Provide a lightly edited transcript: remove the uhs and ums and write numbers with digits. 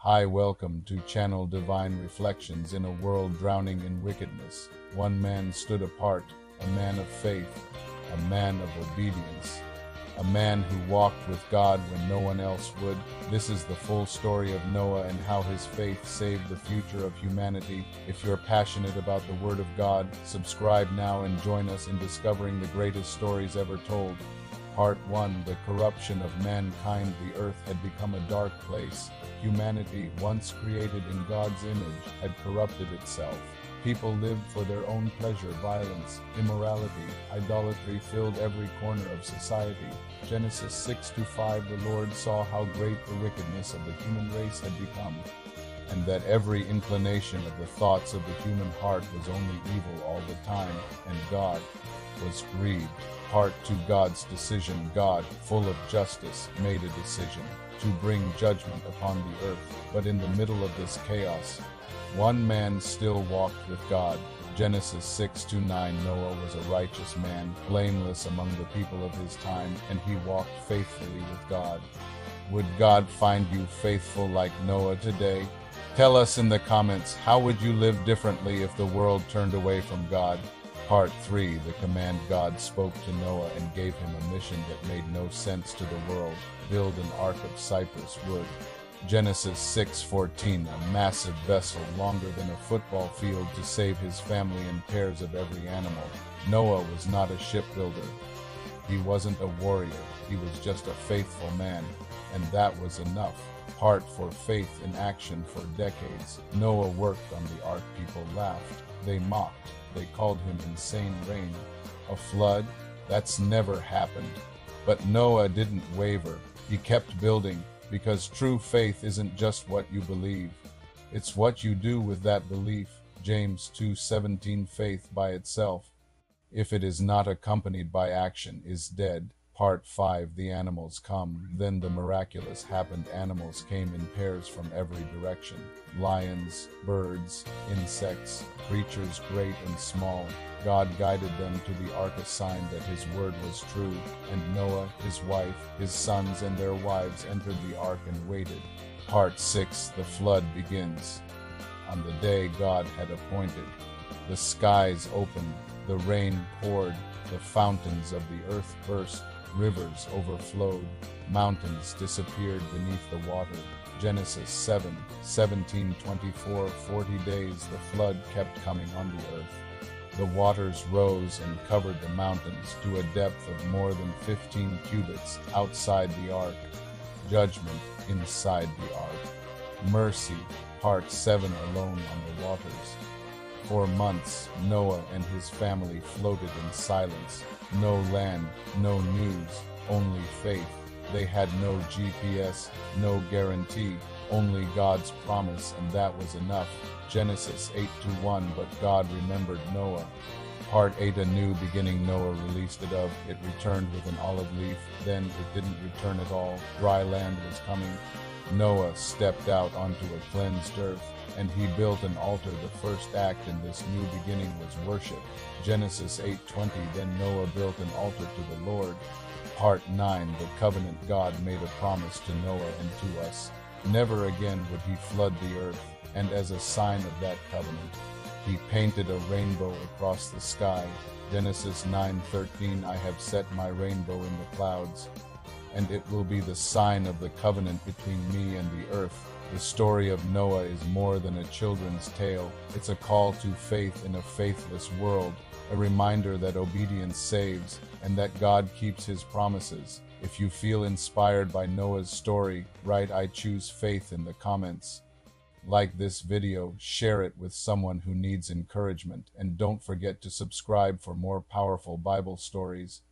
Hi, welcome to Channel Divine Reflections. In a world drowning in wickedness, one man stood apart, a man of faith, a man of obedience, a man who walked with God when no one else would. This is the full story of Noah and how his faith saved the future of humanity. If you're passionate about the Word of God, subscribe now and join us in discovering the greatest stories ever told. Part 1. The corruption of mankind. The earth had become a dark place. Humanity, once created in God's image, had corrupted itself. People lived for their own pleasure. Violence, immorality, idolatry filled every corner of society. Genesis 6-5. The Lord saw how great the wickedness of the human race had become, and that every inclination of the thoughts of the human heart was only evil all the time, and God was grieved. Part 2. God's decision. God, full of justice, made a decision to bring judgment upon the earth. But in the middle of this chaos, one man still walked with God. Genesis 6-9. Noah was a righteous man, blameless among the people of his time, and he walked faithfully with God. Would God find you faithful like Noah today? Tell us in the comments, how would you live differently if the world turned away from God? Part 3. The command. God spoke to Noah and gave him a mission that made no sense to the world. Build an ark of cypress wood. Genesis 6:14. A massive vessel longer than a football field to save his family and pairs of every animal. Noah was not a shipbuilder. He wasn't a warrior. He was just a faithful man, and that was enough. Part 4. Faith in action. For decades, Noah worked on the ark. People laughed. They mocked. They called him insane. Rain, a flood? That's never happened. But Noah didn't waver. He kept building, because true faith isn't just what you believe. It's what you do with that belief. James 2:17. Faith by itself, if it is not accompanied by action, is dead. Part 5. The animals come. Then the miraculous happened. Animals came in pairs from every direction. Lions, birds, insects, creatures great and small. God guided them to the ark, a sign that his word was true. And Noah, his wife, his sons, and their wives entered the ark and waited. Part 6. The flood begins. On the day God had appointed, the skies opened, the rain poured, the fountains of the earth burst. Rivers overflowed, mountains disappeared beneath the water. Genesis 7:17-24. 40 days the flood kept coming on the earth. The waters rose and covered the mountains to a depth of more than 15 cubits outside the ark. Judgment inside the ark. Mercy. Part 7. Alone on the waters. For months, Noah and his family floated in silence. No land, no news, only faith. They had no GPS, no guarantee, only God's promise, and that was enough. Genesis 8-1. But God remembered Noah. Part 8. A new beginning. Noah released a dove. It returned with an olive leaf. Then it didn't return at all. Dry land was coming. Noah stepped out onto a cleansed earth, and he built an altar. The first act in this new beginning was worship. Genesis 8:20. Then Noah built an altar to the Lord. Part 9. The covenant. God made a promise to Noah and to us. Never again would he flood the earth, and as a sign of that covenant, he painted a rainbow across the sky. Genesis 9:13. I have set my rainbow in the clouds, and it will be the sign of the covenant between me and the earth. The story of Noah is more than a children's tale. It's a call to faith in a faithless world, a reminder that obedience saves, and that God keeps his promises. If you feel inspired by Noah's story, write "I choose faith" in the comments. Like this video, share it with someone who needs encouragement, and don't forget to subscribe for more powerful Bible stories.